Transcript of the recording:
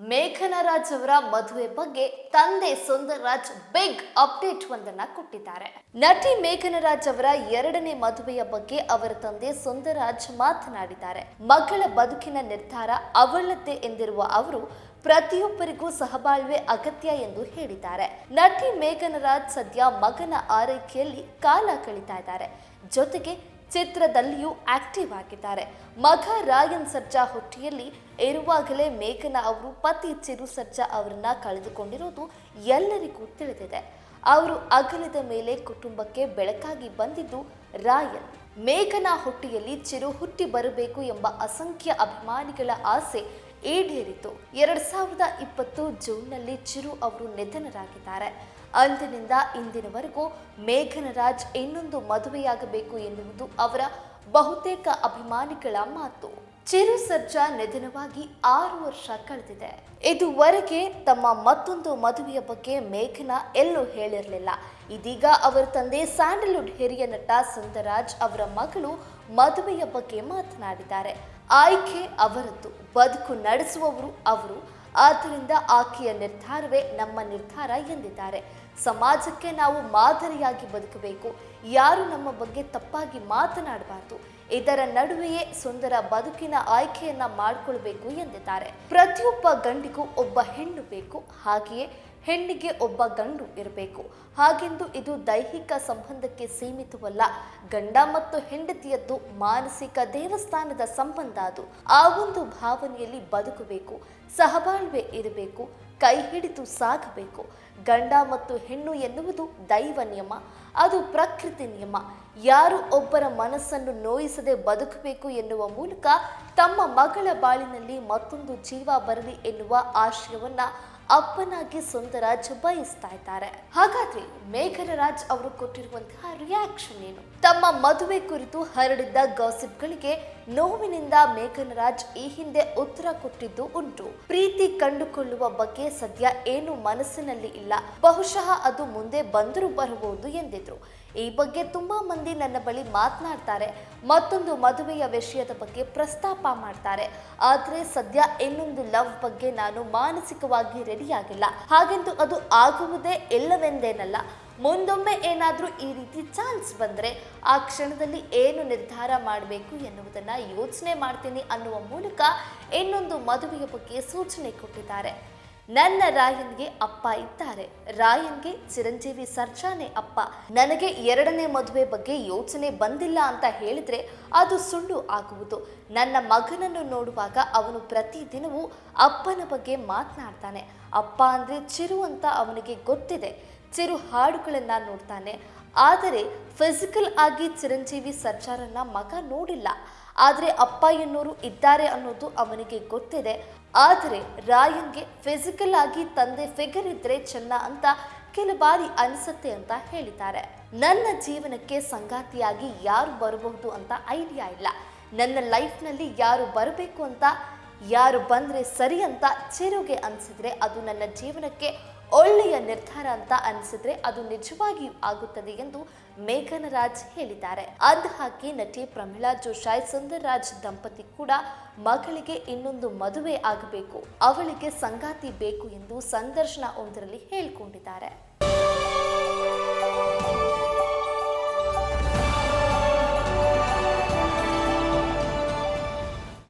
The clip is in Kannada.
ಮೇಘನಾ ರಾಜ್ ಅವರ ಮದುವೆ ಬಗ್ಗೆ ತಂದೆ ಸುಂದರ್ರಾಜ್ ಬಿಗ್ ಅಪ್ಡೇಟ್ ಒಂದನ್ನ ಕೊಟ್ಟಿದ್ದಾರೆ. ನಟಿ ಮೇಘನಾ ರಾಜ್ ಅವರ ಎರಡನೇ ಮದುವೆಯ ಬಗ್ಗೆ ಅವರ ತಂದೆ ಸುಂದರ್ರಾಜ್ ಮಾತನಾಡಿದ್ದಾರೆ. ಮಗಳ ಬದುಕಿನ ನಿರ್ಧಾರ ಅವಳದ್ದೇ ಎಂದಿರುವ ಅವರು ಪ್ರತಿಯೊಬ್ಬರಿಗೂ ಸಹಬಾಳ್ವೆ ಅಗತ್ಯ ಎಂದು ಹೇಳಿದ್ದಾರೆ. ನಟಿ ಮೇಘನಾ ರಾಜ್ ಸದ್ಯ ಮಗನ ಆರೈಕೆಯಲ್ಲಿ ಕಾಲ ಕಳೀತಾ ಇದ್ದಾರೆ. ಜೊತೆಗೆ ಚಿತ್ರದಲ್ಲಿಯೂ ಆಕ್ಟಿವ್ ಆಗಿದ್ದಾರೆ. ಮಗ ರಾಯನ್ ಸರ್ಜಾ ಹೊಟ್ಟೆಯಲ್ಲಿ ಇರುವಾಗಲೇ ಮೇಘನಾ ಅವರು ಪತಿ ಚಿರು ಸರ್ಜಾ ಅವರನ್ನ ಕಳೆದುಕೊಂಡಿರೋದು ಎಲ್ಲರಿಗೂ ತಿಳಿದಿದೆ. ಅವರು ಅಗಲಿದ ಮೇಲೆ ಕುಟುಂಬಕ್ಕೆ ಬೆಳಕಾಗಿ ಬಂದಿದ್ದು ರಾಯನ್. ಮೇಘನಾ ಹೊಟ್ಟೆಯಲ್ಲಿ ಚಿರು ಹುಟ್ಟಿ ಬರಬೇಕು ಎಂಬ ಅಸಂಖ್ಯ ಅಭಿಮಾನಿಗಳ ಆಸೆ ಈಡೇರಿತು. 2020 ಜೂನ್ನಲ್ಲಿ ಚಿರು ಅವರು ನಿಧನರಾಗಿದ್ದಾರೆ. ಅಂದಿನಿಂದ ಇಂದಿನವರೆಗೂ ಮೇಘನಾ ರಾಜ್ ಇನ್ನೊಂದು ಮದುವೆಯಾಗಬೇಕು ಎನ್ನುವುದು ಅವರ ಬಹುತೇಕ ಅಭಿಮಾನಿಗಳ ಮಾತು. ಚಿರು ಸರ್ಜಾ ನಿಧನವಾಗಿ 6 ವರ್ಷ ಕಳೆದಿದೆ. ಇದುವರೆಗೆ ತಮ್ಮ ಮತ್ತೊಂದು ಮದುವೆಯ ಬಗ್ಗೆ ಮೇಘನಾ ಎಲ್ಲೂ ಹೇಳಿರಲಿಲ್ಲ. ಇದೀಗ ಅವರ ತಂದೆ ಸ್ಯಾಂಡಲ್ವುಡ್ ಹಿರಿಯ ನಟ ಸುಂದರ್ರಾಜ್ ಅವರ ಮಗಳು ಮದುವೆಯ ಬಗ್ಗೆ ಮಾತನಾಡಿದ್ದಾರೆ. ಆಯ್ಕೆ ಅವರದ್ದು, ಬದುಕು ನಡೆಸುವವರು ಅವರು. ಆದ್ದರಿಂದ ಆಕೆಯ ನಿರ್ಧಾರವೇ ನಮ್ಮ ನಿರ್ಧಾರ ಎಂದಿದ್ದಾರೆ. ಸಮಾಜಕ್ಕೆ ನಾವು ಮಾದರಿಯಾಗಿ ಬದುಕಬೇಕು. ಯಾರು ನಮ್ಮ ಬಗ್ಗೆ ತಪ್ಪಾಗಿ ಮಾತನಾಡಬಾರದು. ಇದರ ನಡುವೆಯೇ ಸುಂದರ ಬದುಕಿನ ಆಯ್ಕೆಯನ್ನ ಮಾಡಿಕೊಳ್ಬೇಕು ಎಂದಿದ್ದಾರೆ. ಪ್ರತಿಯೊಬ್ಬ ಗಂಡಿಗೂ ಒಬ್ಬ ಹೆಣ್ಣು ಬೇಕು, ಹಾಗೆಯೇ ಹೆಣ್ಣಿಗೆ ಒಬ್ಬ ಗಂಡು ಇರಬೇಕು. ಹಾಗೆಂದು ಇದು ದೈಹಿಕ ಸಂಬಂಧಕ್ಕೆ ಸೀಮಿತವಲ್ಲ. ಗಂಡ ಮತ್ತು ಹೆಂಡತಿಯದ್ದು ಮಾನಸಿಕ ದೇವಸ್ಥಾನದ ಸಂಬಂಧ. ಅದು ಆ ಒಂದು ಭಾವನೆಯಲ್ಲಿ ಬದುಕಬೇಕು. ಸಹಬಾಳ್ವೆ ಇರಬೇಕು. ಕೈ ಹಿಡಿದು ಸಾಗಬೇಕು. ಗಂಡ ಮತ್ತು ಹೆಣ್ಣು ಎನ್ನುವುದು ದೈವ ನಿಯಮ, ಅದು ಪ್ರಕೃತಿ ನಿಯಮ. ಯಾರು ಒಬ್ಬರ ಮನಸ್ಸನ್ನು ನೋಯಿಸದೆ ಬದುಕಬೇಕು ಎನ್ನುವ ಮೂಲಕ ತಮ್ಮ ಮಗಳ ಬಾಳಿನಲ್ಲಿ ಮತ್ತೊಂದು ಜೀವ ಬರಲಿ ಎನ್ನುವ ಆಶಯವನ್ನ ಅಪ್ಪನಾಗಿ ಸುಂದರ್ರಾಜ್ ಬಯಸ್ತಾ ಇದ್ದಾರೆ. ಹಾಗಾದ್ರೆ ಮೇಘನಾ ರಾಜ್ ಅವರು ಕೊಟ್ಟಿರುವಂತಹ ರಿಯಾಕ್ಷನ್ ಏನು? ತಮ್ಮ ಮದುವೆ ಕುರಿತು ಹರಡಿದ್ದ ಗಾಸಿಪ್ಗಳಿಗೆ ನೋವಿನಿಂದ ಮೇಘನಾ ರಾಜ್ ಈ ಹಿಂದೆ ಉತ್ತರ ಕೊಟ್ಟಿದ್ದು ಉಂಟು. ಪ್ರೀತಿ ಕಂಡುಕೊಳ್ಳುವ ಬಗ್ಗೆ ಸದ್ಯ ಏನು ಮನಸ್ಸಿನಲ್ಲಿ ಇಲ್ಲ, ಬಹುಶಃ ಅದು ಮುಂದೆ ಬಂದರೂ ಬರಬಹುದು ಎಂದಿದ್ರು. ಈ ಬಗ್ಗೆ ತುಂಬಾ ಮಂದಿ ನನ್ನ ಬಳಿ ಮಾತನಾಡ್ತಾರೆ, ಮತ್ತೊಂದು ಮದುವೆಯ ವಿಷಯದ ಬಗ್ಗೆ ಪ್ರಸ್ತಾಪ ಮಾಡ್ತಾರೆ. ಆದ್ರೆ ಸದ್ಯ ಇನ್ನೊಂದು ಲವ್ ಬಗ್ಗೆ ನಾನು ಮಾನಸಿಕವಾಗಿ ರೆಡಿಯಾಗಿಲ್ಲ. ಹಾಗೆಂದು ಅದು ಆಗುವುದೇ ಇಲ್ಲವೆಂದೇನಲ್ಲ. ಮುಂದೊಮ್ಮೆ ಏನಾದರೂ ಈ ರೀತಿ ಚಾನ್ಸ್ ಬಂದರೆ ಆ ಕ್ಷಣದಲ್ಲಿ ಏನು ನಿರ್ಧಾರ ಮಾಡಬೇಕು ಎನ್ನುವುದನ್ನು ಯೋಚನೆ ಮಾಡ್ತೀನಿ ಅನ್ನುವ ಮೂಲಕ ಇನ್ನೊಂದು ಮದುವೆಯ ಬಗ್ಗೆ ಸೂಚನೆ ಕೊಟ್ಟಿದ್ದಾರೆ. ನನ್ನ ರಾಯನ್ಗೆ ಅಪ್ಪ ಇದ್ದಾರೆ. ರಾಯನ್ಗೆ ಚಿರಂಜೀವಿ ಸರ್ಜಾನೇ ಅಪ್ಪ. ನನಗೆ ಎರಡನೇ ಮದುವೆ ಬಗ್ಗೆ ಯೋಚನೆ ಬಂದಿಲ್ಲ ಅಂತ ಹೇಳಿದ್ರೆ ಅದು ಸುಳ್ಳು ಆಗುವುದು. ನನ್ನ ಮಗನನ್ನು ನೋಡುವಾಗ ಅವನು ಪ್ರತಿದಿನವೂ ಅಪ್ಪನ ಬಗ್ಗೆ ಮಾತನಾಡ್ತಾನೆ. ಅಪ್ಪ ಅಂದರೆ ಚಿರು ಅಂತ ಅವನಿಗೆ ಗೊತ್ತಿದೆ. ಚಿರು ಹಾಡುಗಳನ್ನ ನೋಡ್ತಾನೆ. ಆದರೆ ಫಿಸಿಕಲ್ ಆಗಿ ಚಿರಂಜೀವಿ ಸರ್ಜಾರನ್ನ ಮಗ ನೋಡಿಲ್ಲ. ಆದರೆ ಅಪ್ಪ ಎನ್ನೋರು ಇದ್ದಾರೆ ಅನ್ನೋದು ಅವನಿಗೆ ಗೊತ್ತಿದೆ. ಆದರೆ ರಾಯನ್ಗೆ ಫಿಸಿಕಲ್ ಆಗಿ ತಂದೆ ಫಿಗರ್ ಇದ್ರೆ ಚೆನ್ನ ಅಂತ ಕೆಲ ಬಾರಿ ಅನಿಸುತ್ತೆ ಅಂತ ಹೇಳಿದ್ದಾರೆ. ನನ್ನ ಜೀವನಕ್ಕೆ ಸಂಗಾತಿಯಾಗಿ ಯಾರು ಬರಬಹುದು ಅಂತ ಐಡಿಯಾ ಇಲ್ಲ. ನನ್ನ ಲೈಫ್ನಲ್ಲಿ ಯಾರು ಬರಬೇಕು ಅಂತ, ಯಾರು ಬಂದರೆ ಸರಿ ಅಂತ ಚಿರುಗೆ ಅನಿಸಿದ್ರೆ ಅದು ನನ್ನ ಜೀವನಕ್ಕೆ ಒಳ್ಳೆಯ ನಿರ್ಧಾರ ಅಂತ ಅನಿಸಿದ್ರೆ ಅದು ನಿಜವಾಗಿಯೂ ಆಗುತ್ತದೆ ಎಂದು ಮೇಘನಾ ರಾಜ್ ಹೇಳಿದ್ದಾರೆ. ಅಂದಹಾಗೆ ನಟಿ ಪ್ರಮೀಳಾ ಜೋಶಾಯ್ ಸುಂದರ್ರಾಜ್ ದಂಪತಿ ಕೂಡ ಮಗಳಿಗೆ ಇನ್ನೊಂದು ಮದುವೆ ಆಗಬೇಕು, ಅವಳಿಗೆ ಸಂಗಾತಿ ಬೇಕು ಎಂದು ಸಂದರ್ಶನ ಒಂದರಲ್ಲಿ ಹೇಳಿಕೊಂಡಿದ್ದಾರೆ.